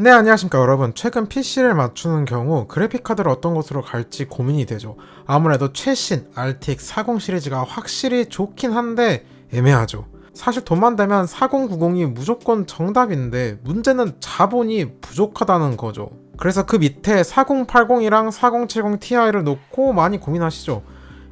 네, 안녕하십니까 여러분. 최근 PC를 맞추는 경우 그래픽카드를 어떤 것으로 갈지 고민이 되죠. 아무래도 최신 RTX 40 시리즈가 확실히 좋긴 한데 애매하죠. 사실 돈만 되면 4090이 무조건 정답인데 문제는 자본이 부족하다는 거죠. 그래서 그 밑에 4080이랑 4070 Ti를 놓고 많이 고민하시죠.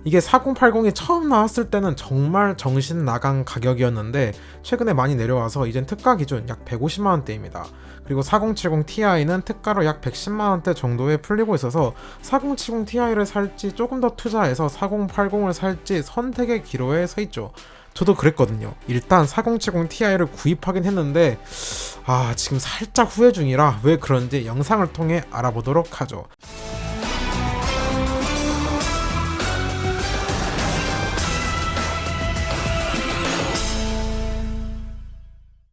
이게 4080이 처음 나왔을 때는 정말 정신 나간 가격이었는데 최근에 많이 내려와서 이젠 특가 기준 약 150만원대입니다. 그리고 4070 Ti는 특가로 약 110만원대 정도에 풀리고 있어서 4070 Ti를 살지 조금 더 투자해서 4080을 살지 선택의 기로에 서 있죠. 저도 그랬거든요. 일단 4070 Ti를 구입하긴 했는데 지금 살짝 후회 중이라 왜 그런지 영상을 통해 알아보도록 하죠.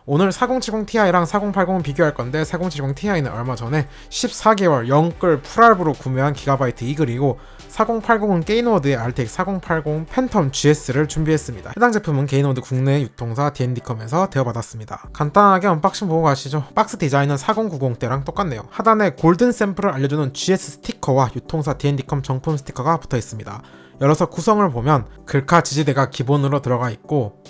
오늘 4070 Ti랑 4080을 비교할 건데 4070 Ti는 얼마 전에 14개월 영끌 풀알부로 구매한 기가바이트 이글이고 4080은 게이노드의 RTX 4080 팬텀 GS를 준비했습니다. 해당 제품은 게이노드 국내 유통사 D&D컴에서 대여받았습니다. 간단하게 언박싱 보고 가시죠. 박스 디자인은 4090 때랑 똑같네요. 하단에 골든 샘플을 알려주는 GS 스티커와 유통사 D&D컴 정품 스티커가 붙어 있습니다. 열어서 구성을 보면 글카 지지대가 기본으로 들어가 있고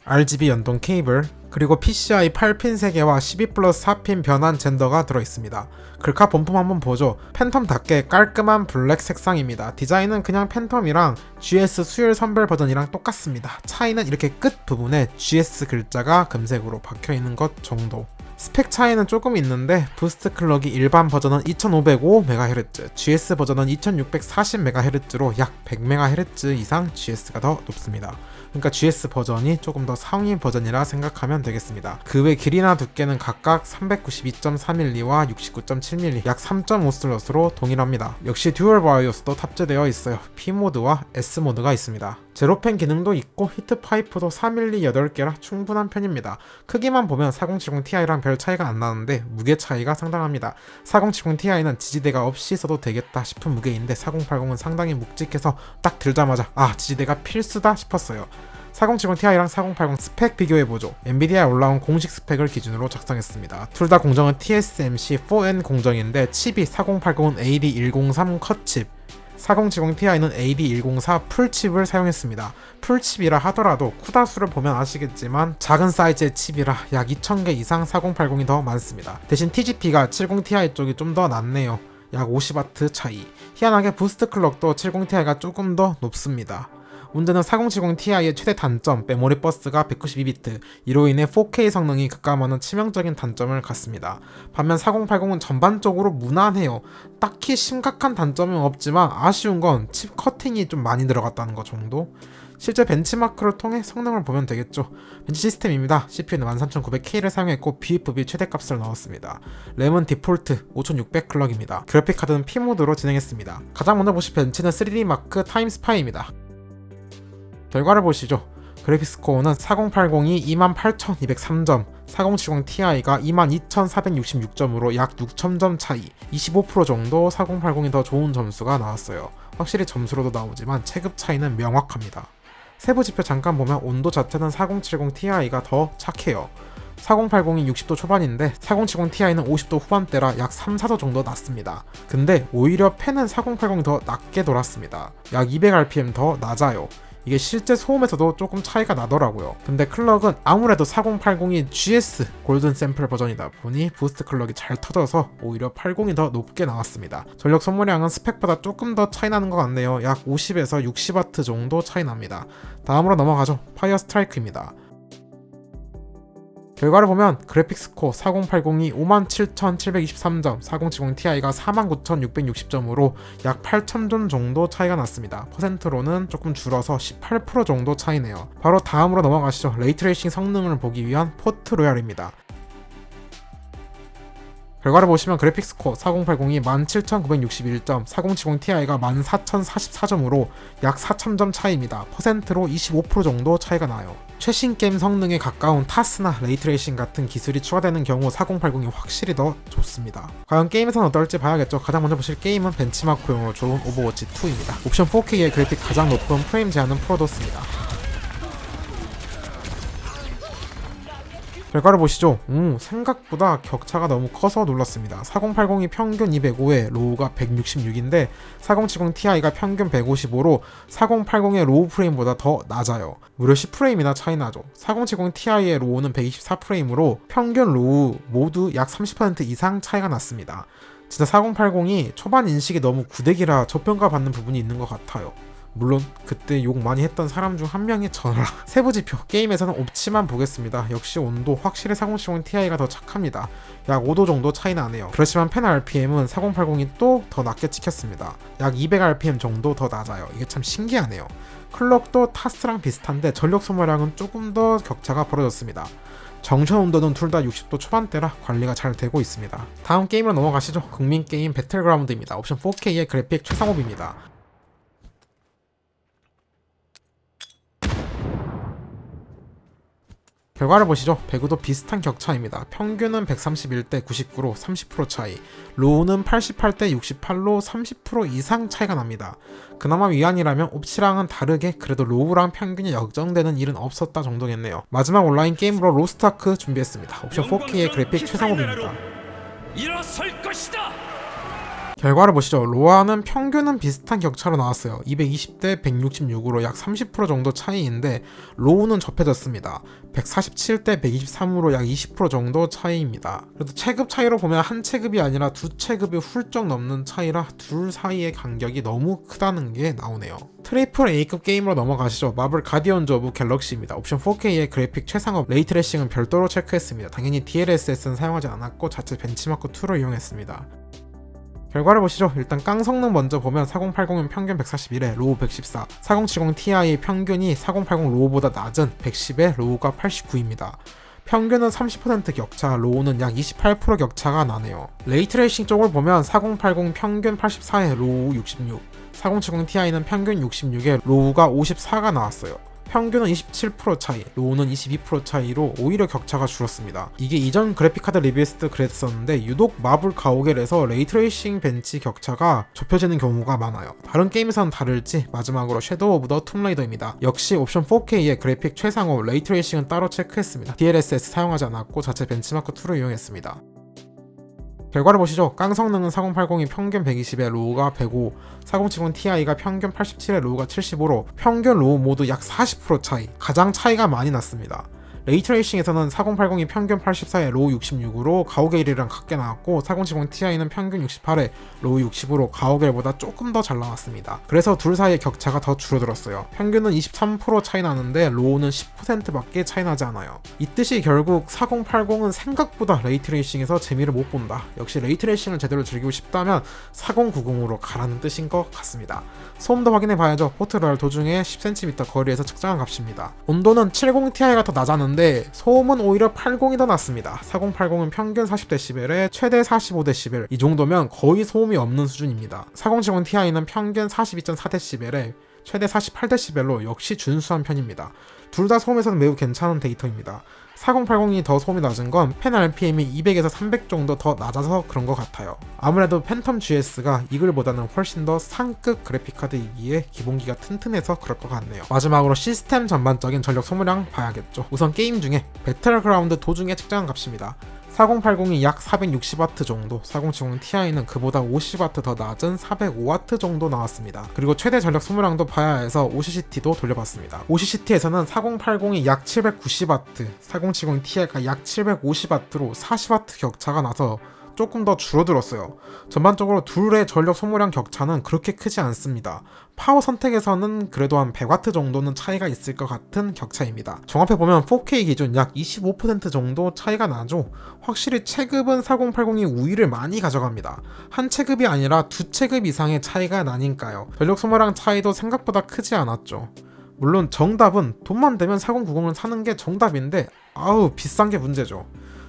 RGB 연동 케이블, 그리고 PCI 8핀 3개와 12+4핀 변환 젠더가 들어있습니다. 글카 본품 한번 보죠. 팬텀답게 깔끔한 블랙 색상입니다. 디자인은 그냥 팬텀이랑 GS 수율 선별 버전이랑 똑같습니다. 차이는 이렇게 끝 부분에 GS 글자가 금색으로 박혀있는 것 정도. 스펙 차이는 조금 있는데 부스트 클럭이 일반 버전은 2505MHz, GS 버전은 2640MHz로 약 100MHz 이상 GS가 더 높습니다. 그러니까 GS 버전이 조금 더 상위 버전이라 생각하면 되겠습니다. 그 외 길이나 두께는 각각 392.3mm와 69.7mm, 약 3.5슬롯으로 동일합니다. 역시 듀얼 바이오스도 탑재되어 있어요. P모드와 S모드가 있습니다. 제로팬 기능도 있고 히트 파이프도 4mm 8개라 충분한 편입니다. 크기만 보면 4070 Ti랑 별 차이가 안 나는데 무게 차이가 상당합니다. 4070 Ti는 지지대가 없이 써도 되겠다 싶은 무게인데 4080은 상당히 묵직해서 딱 들자마자 지지대가 필수다 싶었어요. 4070 Ti랑 4080 스펙 비교해보죠. 엔비디아에 올라온 공식 스펙을 기준으로 작성했습니다. 둘 다 공정은 TSMC4N 공정인데 칩이 4080은 AD103 컷칩, 4070 Ti는 AD104 풀칩을 사용했습니다. 풀칩이라 하더라도 쿠다수를 보면 아시겠지만 작은 사이즈의 칩이라 약 2000개 이상 4080이 더 많습니다. 대신 TGP가 70 Ti 쪽이 좀 더 낫네요. 약 50W 차이. 희한하게 부스트 클럭도 70 Ti가 조금 더 높습니다. 문제는 4070 Ti의 최대 단점, 메모리 버스가 192비트, 이로 인해 4K 성능이 급감하는 치명적인 단점을 갖습니다. 반면 4080은 전반적으로 무난해요. 딱히 심각한 단점은 없지만 아쉬운 건 칩 커팅이 좀 많이 들어갔다는 것 정도? 실제 벤치마크를 통해 성능을 보면 되겠죠. 벤치 시스템입니다. CPU는 13900K를 사용했고 BFB 최대값을 넣었습니다. 램은 디폴트 5600 클럭입니다. 그래픽카드는 P모드로 진행했습니다. 가장 먼저 보실 벤치는 3D 마크 타임스파이입니다. 결과를 보시죠. 그래픽스 코어는 4080이 28203점, 4070 Ti가 22466점으로 약 6000점 차이, 25% 정도 4080이 더 좋은 점수가 나왔어요. 확실히 점수로도 나오지만 체급 차이는 명확합니다. 세부 지표 잠깐 보면 온도 자체는 4070 Ti가 더 착해요. 4080이 60도 초반인데 4070 Ti는 50도 후반대라 약 3-4도 정도 낮습니다. 근데 오히려 팬은 4080이 더 낮게 돌았습니다. 약 200rpm 더 낮아요. 이게 실제 소음에서도 조금 차이가 나더라고요. 근데 클럭은 아무래도 4080이 GS 골든 샘플 버전이다 보니 부스트 클럭이 잘 터져서 오히려 80이 더 높게 나왔습니다. 전력 소모량은 스펙보다 조금 더 차이 나는 것 같네요. 약 50에서 60W 정도 차이 납니다. 다음으로 넘어가죠. 파이어 스트라이크입니다. 결과를 보면 그래픽스 코어 4080이 57723점, 4070 Ti가 49660점으로 약 8000점 정도 차이가 났습니다. 퍼센트로는 조금 줄어서 18% 정도 차이네요. 바로 다음으로 넘어가시죠. 레이트레이싱 성능을 보기 위한 포트 로얄입니다. 결과를 보시면 그래픽스 코어 4080이 17961점, 4070 Ti가 14044점으로 약 4000점 차이입니다. 퍼센트로 25% 정도 차이가 나요. 최신 게임 성능에 가까운 타스나 레이트레이싱 같은 기술이 추가되는 경우 4080이 확실히 더 좋습니다. 과연 게임에서는 어떨지 봐야겠죠. 가장 먼저 보실 게임은 벤치마크용으로 좋은 오버워치 2입니다. 옵션 4K의 그래픽 가장 높은 프레임 제한은 프로도스입니다. 결과를 보시죠. 생각보다 격차가 너무 커서 놀랐습니다. 4080이 평균 205에 로우가 166인데 4070 Ti가 평균 155로 4080의 로우 프레임보다 더 낮아요. 무려 10프레임이나 차이 나죠. 4070 Ti의 로우는 124프레임으로 평균 로우 모두 약 30% 이상 차이가 났습니다. 진짜 4080이 초반 인식이 너무 구대기라 저평가받는 부분이 있는 것 같아요. 물론 그때 욕 많이 했던 사람 중 한 명이 저라. 세부지표 게임에서는 옵치만 보겠습니다. 역시 온도 확실히 4070 Ti가 더 착합니다. 약 5도 정도 차이 나네요. 그렇지만 펜 RPM은 4080이 또 더 낮게 찍혔습니다. 약 200rpm 정도 더 낮아요. 이게 참 신기하네요. 클럭도 타스랑 비슷한데 전력 소모량은 조금 더 격차가 벌어졌습니다. 정션 온도는 둘 다 60도 초반대라 관리가 잘 되고 있습니다. 다음 게임으로 넘어가시죠. 국민 게임 배틀그라운드입니다. 옵션 4K의 그래픽 최상업입니다. 결과를 보시죠. 배구도 비슷한 격차입니다. 평균은 131대 99로 30% 차이, 로우는 88대 68로 30% 이상 차이가 납니다. 그나마 위안이라면 옵치랑은 다르게 그래도 로우랑 평균이 역전되는 일은 없었다 정도겠네요. 마지막 온라인 게임으로 로스트아크 준비했습니다. 옵션 4K의 그래픽 최상업입니다. 일어설 것이다! 결과를 보시죠. 로아는 평균은 비슷한 격차로 나왔어요. 220대 166으로 약 30% 정도 차이인데 로우는 좁혀졌습니다. 147대 123으로 약 20% 정도 차이입니다. 그래도 체급 차이로 보면 한 체급이 아니라 두 체급이 훌쩍 넘는 차이라 둘 사이의 간격이 너무 크다는 게 나오네요. 트리플 A급 게임으로 넘어가시죠. 마블 가디언즈 오브 갤럭시입니다. 옵션 4K의 그래픽 최상업, 레이트레이싱은 별도로 체크했습니다. 당연히 DLSS는 사용하지 않았고 자체 벤치마크 2를 이용했습니다. 결과를 보시죠. 일단 깡 성능 먼저 보면 4080은 평균 141에 로우 114, 4070 Ti 평균이 4080 로우보다 낮은 110에 로우가 89입니다. 평균은 30% 격차, 로우는 약 28% 격차가 나네요. 레이트레이싱 쪽을 보면 4080 평균 84에 로우 66, 4070 Ti는 평균 66에 로우가 54가 나왔어요. 평균은 27% 차이, 로우는 22% 차이로 오히려 격차가 줄었습니다. 이게 이전 그래픽카드 리뷰했을 때 그랬었는데 유독 마블 가오갤에서 레이트레이싱 벤치 격차가 좁혀지는 경우가 많아요. 다른 게임에서는 다를지 마지막으로 섀도우 오브 더 툼레이더입니다. 역시 옵션 4K의 그래픽 최상업, 레이트레이싱은 따로 체크했습니다. DLSS 사용하지 않았고 자체 벤치마크 2를 이용했습니다. 결과를 보시죠. 깡 성능은 4080이 평균 120에 로우가 105, 4070 Ti가 평균 87에 로우가 75로 평균 로우 모두 약 40% 차이, 가장 차이가 많이 났습니다. 레이트레이싱에서는 4080이 평균 84에 로우 66으로 가오갤이랑 같게 나왔고 4070 Ti는 평균 68에 로우 60으로 가오갤보다 조금 더 잘 나왔습니다. 그래서 둘 사이의 격차가 더 줄어들었어요. 평균은 23% 차이 나는데 로우는 10%밖에 차이 나지 않아요. 이 뜻이 결국 4080은 생각보다 레이트레이싱에서 재미를 못 본다. 역시 레이트레이싱을 제대로 즐기고 싶다면 4090으로 가라는 뜻인 것 같습니다. 소음도 확인해 봐야죠. 포트로얄 도중에 10cm 거리에서 측정한 값입니다. 온도는 70 Ti가 더 낮았는데 소음은 오히려 80이 더 낮습니다. 4080은 평균 40dB에 최대 45dB, 이 정도면 거의 소음이 없는 수준입니다. 4070 Ti는 평균 42.4dB에 최대 48dB로 역시 준수한 편입니다. 둘 다 소음에서는 매우 괜찮은 데이터입니다. 4080이 더 소음이 낮은 건 펜 RPM이 200에서 300 정도 더 낮아서 그런 것 같아요. 아무래도 팬텀 GS가 이글보다는 훨씬 더 상급 그래픽카드이기에 기본기가 튼튼해서 그럴 것 같네요. 마지막으로 시스템 전반적인 전력 소모량 봐야겠죠. 우선 게임 중에 배틀그라운드 도중에 측정한 값입니다. 4080이 약 460W 정도, 4070 Ti는 그보다 50W 더 낮은 405W 정도 나왔습니다. 그리고 최대 전력 소모량도 봐야 해서 OCCT도 돌려봤습니다. OCCT에서는 4080이 약 790W, 4070 Ti가 약 750W로 40W 격차가 나서 조금 더 줄어들었어요. 전반적으로 둘의 전력 소모량 격차는 그렇게 크지 않습니다. 파워 선택에서는 그래도 한 100W 정도는 차이가 있을 것 같은 격차입니다. 종합해보면 4K 기준 약 25% 정도 차이가 나죠. 확실히 체급은 4080이 우위를 많이 가져갑니다. 한 체급이 아니라 두 체급 이상의 차이가 나니까요. 전력 소모량 차이도 생각보다 크지 않았죠. 물론 정답은 돈만 되면 4090을 사는 게 정답인데 비싼 게 문제죠.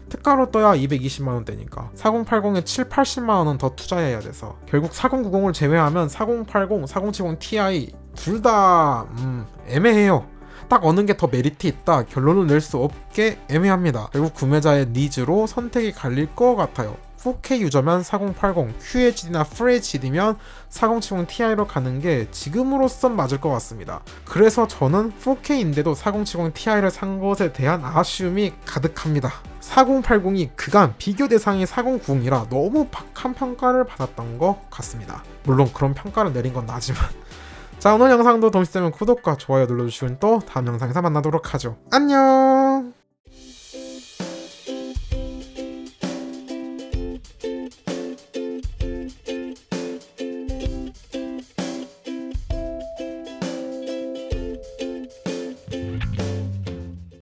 특가로 떠야 220만원대니까 4080에 7, 80만원은 더 투자해야 돼서 결국 4090을 제외하면 4080, 4070 Ti 둘 다 애매해요. 딱 어느 게 더 메리트 있다 결론을 낼 수 없게 애매합니다. 결국 구매자의 니즈로 선택이 갈릴 것 같아요. 4K 유저면 4080, QHD나 FHD면 4070 Ti로 가는 게 지금으로선 맞을 것 같습니다. 그래서 저는 4K인데도 4070 Ti를 산 것에 대한 아쉬움이 가득합니다. 4080이 그간 비교 대상이 4090이라 너무 박한 평가를 받았던 것 같습니다. 물론 그런 평가를 내린 건 나지만. 자, 오늘 영상도 도움이 되면 구독과 좋아요 눌러주시면 또 다음 영상에서 만나도록 하죠. 안녕.